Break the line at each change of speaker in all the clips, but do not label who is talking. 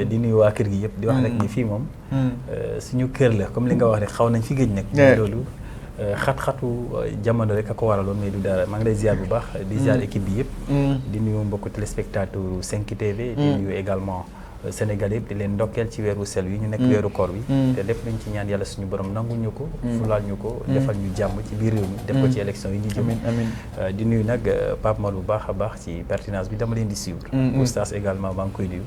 di nuyu waa kër gi yëpp di wax rek ni fii moom suñu kër la comme li nga wax rek xaw nañ fi gëj nag loolu xat-xatu jamono rek a ko waraloon mais du dara maa ngi lay ziar bu baax di ziar équipe bi yëpp di nuyu mbokku téléspectateur 5TV di nuyu également Sénégalais yëpp di leen ndokkeel ci weeru sel wi ñu nekk weeru koor wi te lépp luñ ci ñaan yàlla suñu borom nangul ñu ko fulaal ñu ko defal ñu jàmm ci biir réew mi def ko ci élection yi ñu jëm di nuyu nag Pape Mor bu baax a baax ci pertinence bi dama leen di suivre oustaz également maa ngi koy nuyu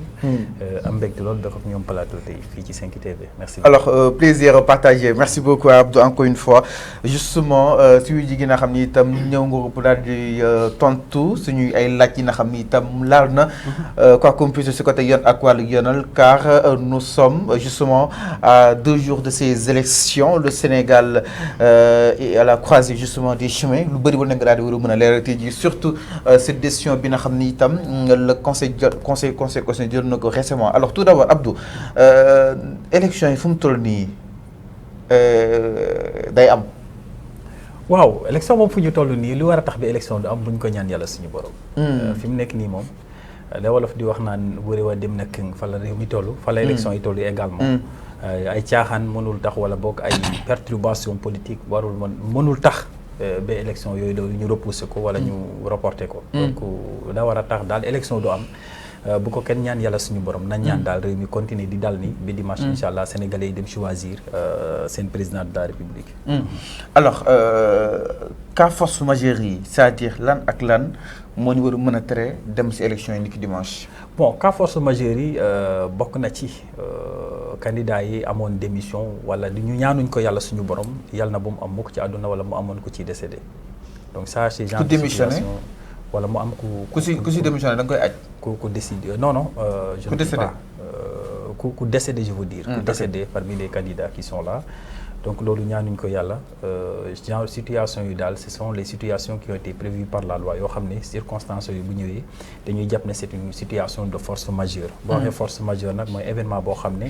am mbégte loolu bokk ak ñoom plateau tey fii ci 5TV merci
alors plaisir partagé merci beaucoup Abdou encore une fois justement suñu jigéen nga xam ni itam ñëw nga pour daal di tontu suñuy ay laaj yi nga xam ni itam laal na quoi qu'on puisse si côté yoon ak wàllu car nous sommes justement à 2 jours de ces élections. Le Sénégal est à la croisée justement des chemins. Lu bari wala nga daal di war a mën a leeral tey jii surtout cette décision bi nga xam ni itam le conseil jël na ko récemment. Alors tout d'abord Abdou élection yi fu mu toll nii day am.
waaw élection moom fu ñu toll nii lu war a tax bi élection du am bu ñu ko ñaan yàlla suñu borom. fi mu nekk nii moom. da wolof di wax naan wëree waa dem na këng fa la réew mi toll fa la élection yi toll également ay caaxaan mënul tax wala boog ay perturbation politique mënul tax ba élection yooyu loolu ñu repousser ko wala ñu reporter ko donc da war a tax daal élection du am bu ko kenn ñaan yàlla suñu borom nañ ñaan daal réew mi continuer di dal ni ba dimanche incha allah sénégalais yi dem choisir seen président de la république
alors cas force majeure yi c'est-à-dire lan ak lan moo ñu war a mën a tere dem ci élection yi niki dimanche.
bon cas force majeure yi bokk na ci candidat yi amoon démission wala ñu ñaanuñ ko yàlla suñu borom yàlla na bu mu am mukk ci àdduna wala mu amoon ku ci décédé donc ça c'est genre de situation wala mu am ku
si démissionné da nga koy aj
ku décidé non je ne sais pas ku décédé je veux dire ku décédé parmi les candidats qui sont là donc loolu ñaanuñ ko yàlla genre situation yu daal ce sont les situations qui ont été prévues par la loi yoo xam ne circonstances yooyu bu ñëwee dañuy jàpp ne c'est une situation de force majeure boo waxee force majeure nag mooy événement boo xam ne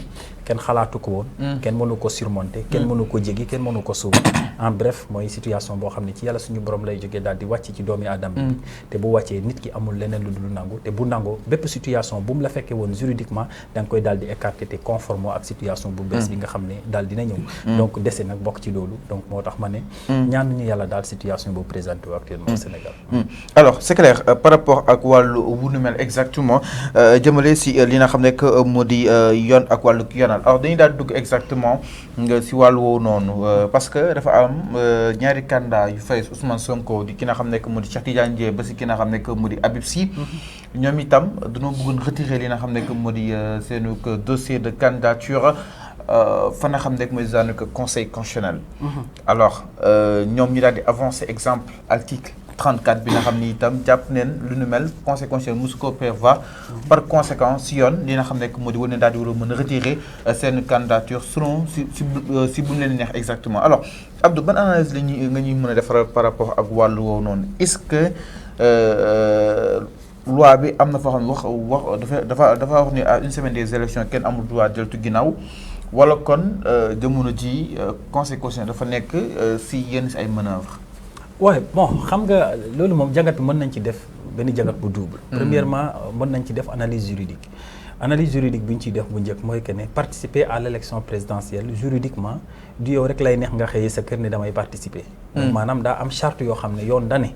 kenn xalaatu ko woon kenn mënu ko surmonter kenn mënu ko jéggi kenn mënu ko suuf en bref mooy situation boo xam ne ci yàlla suñu borom lay jógee daal di wàcc ci doomi aadama bi te bu wàccee nit ki amul leneen lu dul nangu te bu nangoo bépp situation bu mu la fekkee woon juridiquement da nga koy daal di écarter te conforme ak situation bu bees bi nga xam ne daal dina ñëw donc dese nag bokk ci loolu donc moo tax ma ne ñaan ñu yàlla daal situation boobu présenté actuellement au Sénégal
alors c'est clair par rapport ak wàllu wu nu mel exactement jëmale si li nga xam ne que moo di yoon ak wàllu yoonal alors dañuy daal dugg exactement si wàllu woowu noonu parce que dafa am ñaari candidat yu fay Ousmane Sonko di ki nga xam ne que moo di Cheikh Tidiane Dièye ba si ki nga xam ne que moo di Habib Sy ñoom itam dañoo bëggoon retirer li nga xam ne que moo di seen dossier de candidature fa nga xam ne mooy daanaka conseil constitutionnel. alors ñoom ñu daal di avancer exemple article 34 bi nga xam ni itam jàpp neen lu nu mel conseil constitutionnel mosu ko prévoir par conséquent si yoon li nga xam ne moo di wane daal di war a mën a retirer seen candidature selon si bu ñu leen neex exactement alors Abdou ban analyse la ñuy nga ñuy mën a defar par rapport ak wàllu woowu noonu est-ce que loi bi am na foo xam ne wax dafa wax ni à une semaine des élections kenn amul droit deltu ginnaaw. wala kon jamono ji conseil constitutionnel dafa nekk si yenn si ay manœuvres.
waaye bon xam nga loolu moom jàngat bi mën nañ ci def benn jàngat bu double. premièrement mën nañ ci def analyse juridique. analyse juridique bi ñu ciy def bu njëkk mooy que ne participer à l'élection présidentielle juridiquement du yow rek lay neex nga xëyee sa kër ne damay participer. maanaam daa am charte yoo xam ne yoon dane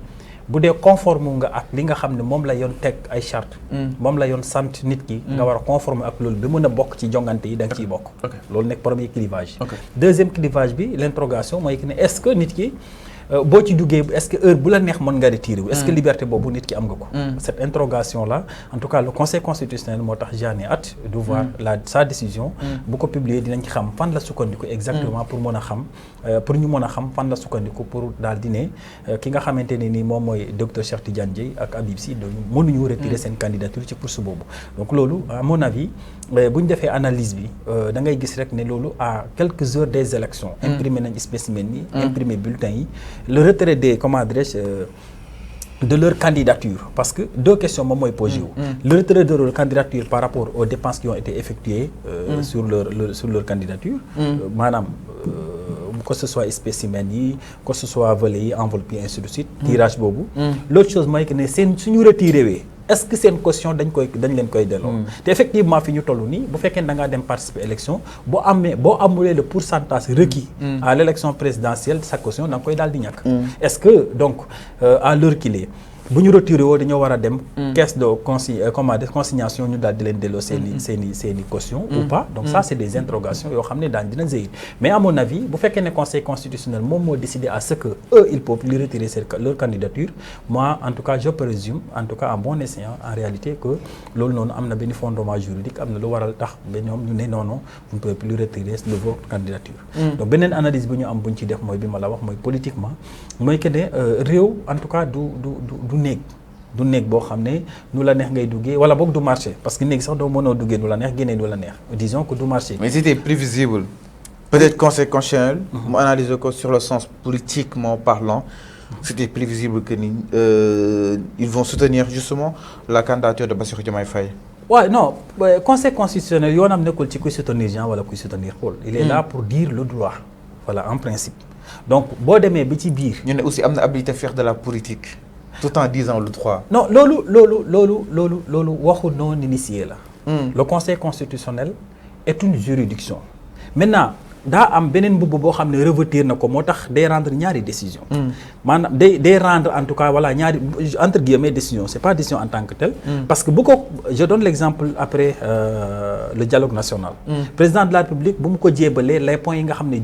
bu dee conforme nga ak li nga xam ne moom la yoon teg ay charte moom la yoon sant nit ki nga war a conforme ak loolu ba mën a bokk ci jongante yi da nga ciy bokk loolu nekk premier clivage deuxième clivage bi l'interrogation mooy que ne est-ce que nit ki boo ci duggee est-ce que heure bu la neex mën nga retiré wu est-ce que liberté boobu nit ki am nga ko cette interrogation là en tout cas le conseil constitutionnel moo tax j'en ai hâte de voir sa décision bu ko publier dinañ ci xam fan la sukkandiku exactement pour mën a xam pour ñu mën a xam fan la sukkandiku pour daal di ne ki nga xamante ne ni moom mooy docteur Cheikh Tidiane Dièye ak Habib Sy mënuñu retirer seen candidature ci course boobu donc loolu à mon avis bu ñu defee analyse bi da ngay gis rek ne loolu à quelques heures des élections imprimé nañ spécimen yi imprimé bulletin yi le retrait des comment dirais-je de leur candidature parce que deux questions moom mooy posé wu le retrait de leur candidature par rapport aux dépenses qui ont été effectuées sur leur candidature maanaam que ce soit spécimen yi que ce soit volet yi enveloppe yi ainsi de suite tirage boobu l'autre chose mooy que ne seen suñu retiré wee est-ce que seen caution dañ leen koy delloo. te effectivement fi ñu toll nii bu fekkee da ngaa dem participer élection boo amulee le pourcentage requis à l'élection présidentielle sa caution da nga koy daal di ñàkk. est-ce que donc à l'heure qu'il est bu ñu retiré woo dañoo war a dem. caisse de consignation ñu daal di leen delloo seen i caution ou pas donc ça c'est des interrogations yoo xam ne daan dina zéir mais à mon avis bu fekkee ne conseil constitutionnel moom moo décidé à ce que eux ils peuvent lui retirer leur candidature moi en tout cas je présume en tout cas en bon escient en réalité que loolu noonu am na benn fondement juridique am na lu waral tax ba ñoom ñu ne non vous ne pouvez plus retirer votre candidature. donc beneen analyse bu ñu am bu ñu ci def mooy bi ma la wax mooy politiquement mooy que ne réew en tout cas du néeg boo xam ne nu la neex ngay duggee wala boog du marché parce que néeg sax doo mënoo duggee nu la neex génnee nu la neex disons que du marché.
mais c'était prévisible peut-être conseil constitutionnel mu analyser ko sur le sens politiquement parlant c'était prévisible que ni ils vont soutenir justement la candidature de Bassirou Diomaye Faye.
waaw non conseil constitutionnel yoonam nekkul ci kuy soutenir Jean wala kuy soutenir Paul. il est là pour dire le droit voilà en principe donc boo demee ba ci biir.
ñu ne aussi am na habilité faire de la politique. tout en disant le droit.
non loolu waxu non initié la. le conseil constitutionnel est une juridiction. maintenant daa am beneen mbubb boo xam ne revêtir na ko moo tax day rendre ñaari décision maanaam day rendre en tout cas voilà ñaari entre guillemets décision c'est pas décision en tant que telle. parce que bu ko je donne l'exemple après le dialogue national. président de la République bu mu ko jébalee les points yi nga xam ne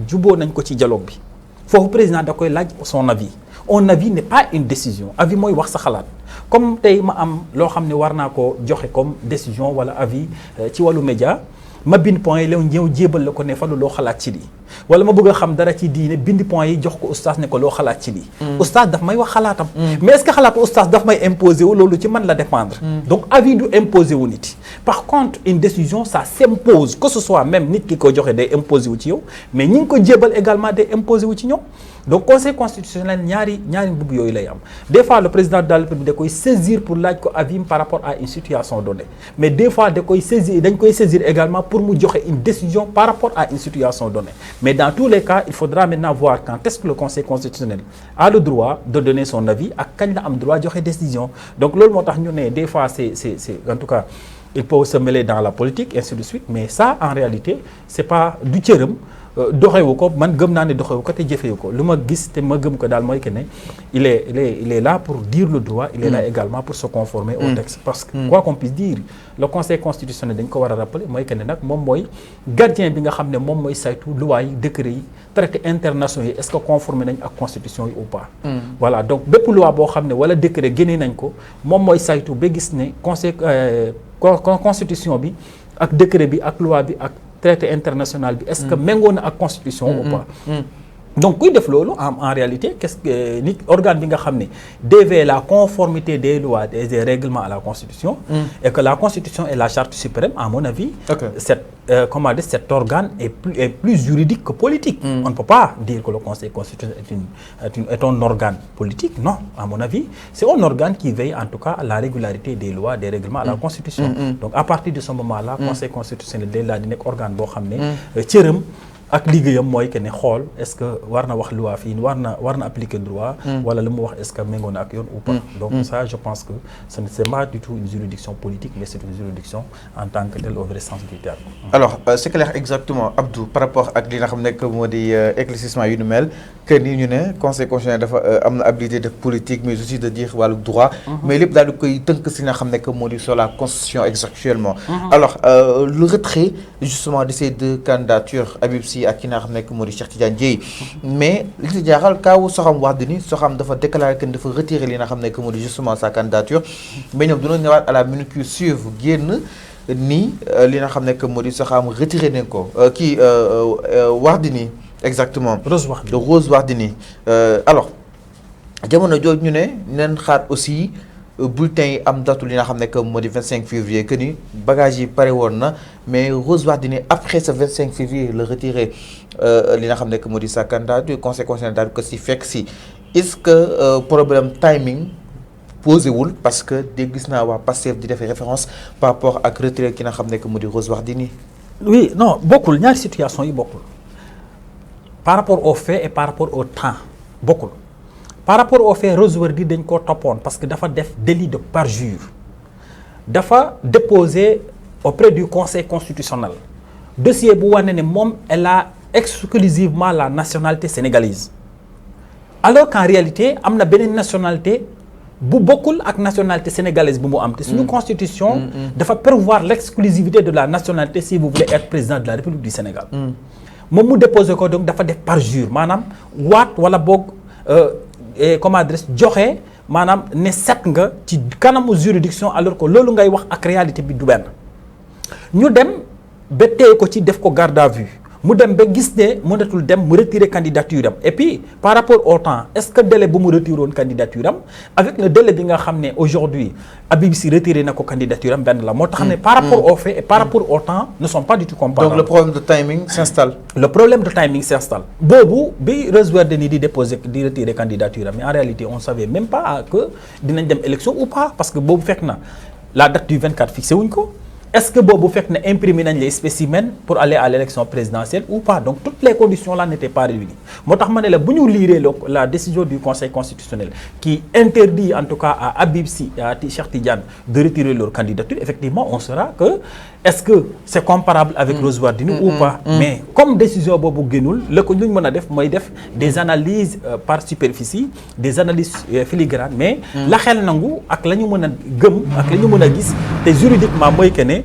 juboo nañ ko ci dialogue bi foofu président da koy laaj son avis. un avis n'est pas une décision avis mooy wax sa xalaat comme tey ma am loo xam ne war naa ko joxe comme décision wala avis ci wàllu média ma bind point yi la ñëw jébal la ko ne fa loo xalaat ci lii wala ma bëgg a xam dara ci diine bind point yi jox ko oustaz ne ko loo xalaat ci lii oustaz daf may wax xalaatam mais est-ce que xalaatu oustaz daf may imposer wu loolu ci man la dépendre donc avis du imposer wu nit par contre une décision ça s'impose que ce soit même nit ki ko joxe day imposer wu ci yow mais ñi ngi ko jébal également day imposer wu ci ñoom donc conseil constitutionnel ñaari mbubb yooyu lay am des fois le président de la République da koy saisir pour laaj ko avis par rapport à une situation donnée mais des fois dañ koy saisir également pour mu joxe une décision par rapport à une situation donnée mais dans tous les cas il faudra maintenant voir quand est-ce que le conseil constitutionnel a le droit de donner son avis ak kañ la am droit joxe décision donc loolu moo tax ñu ne des fois c'est en tout cas il peut se mêler dans la politique ainsi de suite mais ça en réalité c'est pas du cëram doxewu ko man gëm naa ne doxewu ko te jëfewu ko lu ma gis te ma gëm ko daal mooy que ne il est là pour dire le droit il est là également pour se conformer au texte parce que quoi qu'on puisse dire le conseil constitutionnel dañ ko war a rappeler mooy que ne nag moom mooy gardien bi nga xam ne moom mooy saytu loi yi décret yi traités internationaux yi est-ce que conformé nañ ak constitution yi ou pas voilà donc bépp loi boo xam ne wala décret génnee nañ ko moom mooy saytu ba gis ne constitution bi ak décret bi ak loi bi ak traité international bi est-ce que méngoo na ak constitution ou pas donc kuy def loolu en réalité qu'est-ce que nit organe bi nga xam ne dévie la conformité des lois et des règlements à la constitution et que la constitution est la charte suprême à mon avis cet organe est plus juridique que politique on ne peut pas dire que le conseil constitutionnel est un organe politique non à mon avis c'est un organe qui veille en tout cas à la régularité des lois des règlements à la constitution donc à partir de ce moment-là conseil constitutionnel day laa di nekk organe boo xam ne cëram ak liggéeyam mooy que ne xool est-ce que war na wax loi fii war na appliquer droit wala lu mu wax est-ce que méngoo na ak yoon ou pas donc ça je pense que ce n'est pas du tout une juridiction politique mais c'est une juridiction en tant que telle au vrai sens du terme.
alors c'est clair exactement Abdou par rapport ak li nga xam ne moo di éclaircissement yu nu mel que ni ñu ne conseil constitutionnel dafa am na habilité de politique mais aussi de dire wàllu droit mais lépp daal di koy tënk si nga xam ne moo di sur la constitution exactuellement alors le retrait justement de ces deux candidatures Habib Sy ak ki nga xam ne moo di Cheikh Tidiane Dièye mais li ci jaaxal kaawu Soham Wardini Soham dafa déclaré que dafa retirer li nga xam ne moo di justement sa candidature mais ñoom dina ñëwaat à la minute qui suit génn nii li nga xam ne moo di Soham retiré nañ ko kii Wardini exactement Rose Wardini alors jamono jooju ñu ne neen xaar aussi bulletin yi am datu li nga xam ne moo di 25 février que ni bagage yi pare woon na mais Rose Wardini après ce 25 février le retiré li nga xam ne moo di sa candidature conseil constitutionnel daal ko si fekk si est-ce que problème timing posé wul parce que dégg gis naa waa Pastef di defee référence par rapport ak retiré ki nga xam ne moo di Rose Wardini.
oui non bokkul ñaari situation yi bokkul par rapport au fait et par rapport au temps bokkul. par rapport au fait Rose Wardini dañ koo toppoon parce que dafa def délit de parjure dafa déposé auprès du Conseil constitutionnel dossier bu wane ne moom elle a exclusivement la nationalité sénégalaise alors qu'en réalité am na beneen nationalité bu bokkul ak nationalité sénégalaise bu mu am te suñu constitution dafa prévoir l'exclusivité de la nationalité si vous voulez être président de la République du Sénégal moom mu déposé ko donc dafa def parjure maanaam waat wala boog comment adresse joxe maanaam ne set nga ci kanamu juridiction alors que loolu ngay wax ak réalité bi du benn ñu dem ba téye ko ci def ko garde à vue mu dem ba gis ne mënatul dem mu retirer candidature am et puis par rapport au temps est-ce que délai bu mu retiré woon candidature am avec le délai bi nga xam ne aujourd'hui Habib Sy retiré na ko candidature am benn la moo tax ne par rapport au fait et par rapport au temps ne sont pas du tout comparables.
Donc le problème de timing s'installe.
Le problème de timing s'installe boobu bi Rose Wardini di déposer di retirer candidature am mais en réalité on savait même pas que dinañ dem élection ou pas parce que boobu fekk na la date du 24 fixé wuñ ko. Est-ce que boobu fekk na imprimer nañ les spécimens pour aller à l'élection présidentielle ou pas donc toutes les conditions là n'étaient pas réunies moo tax ma ne la bu ñu liiree la décision du Conseil constitutionnel qui interdit en tout cas à Habib Sy et à Cheikh Tidiane de retirer leur candidature effectivement on saura que est-ce que c'est comparable avec Rose Wardini ou pas mais comme décision boobu génnul la ko lu ñu mën a def mooy def des analyses par superficie des analyses filigranes mais la xel nangu ak la ñu mën a gëm ak la ñu mën a gis te juridiquement mooy que ne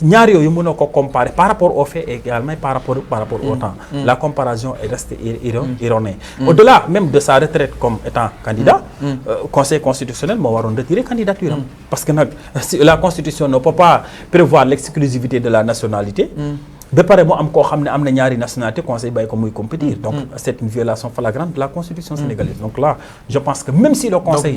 ñaar yooyu mënoo ko comparer par rapport au fait également par rapport au temps la comparaison est restée erronée au-delà même de sa retraite comme étant candidat Conseil constitutionnel moo waroon retirer candidature am parce que nag la constitution ne peut pas prévoir l'exclusivité de la nationalité ba pare mu am koo xam ne am na ñaari nationalité conseil bàyyi ko muy compétir donc c'est une violation flagrante de la constitution sénégalaise donc là je pense que même si le conseil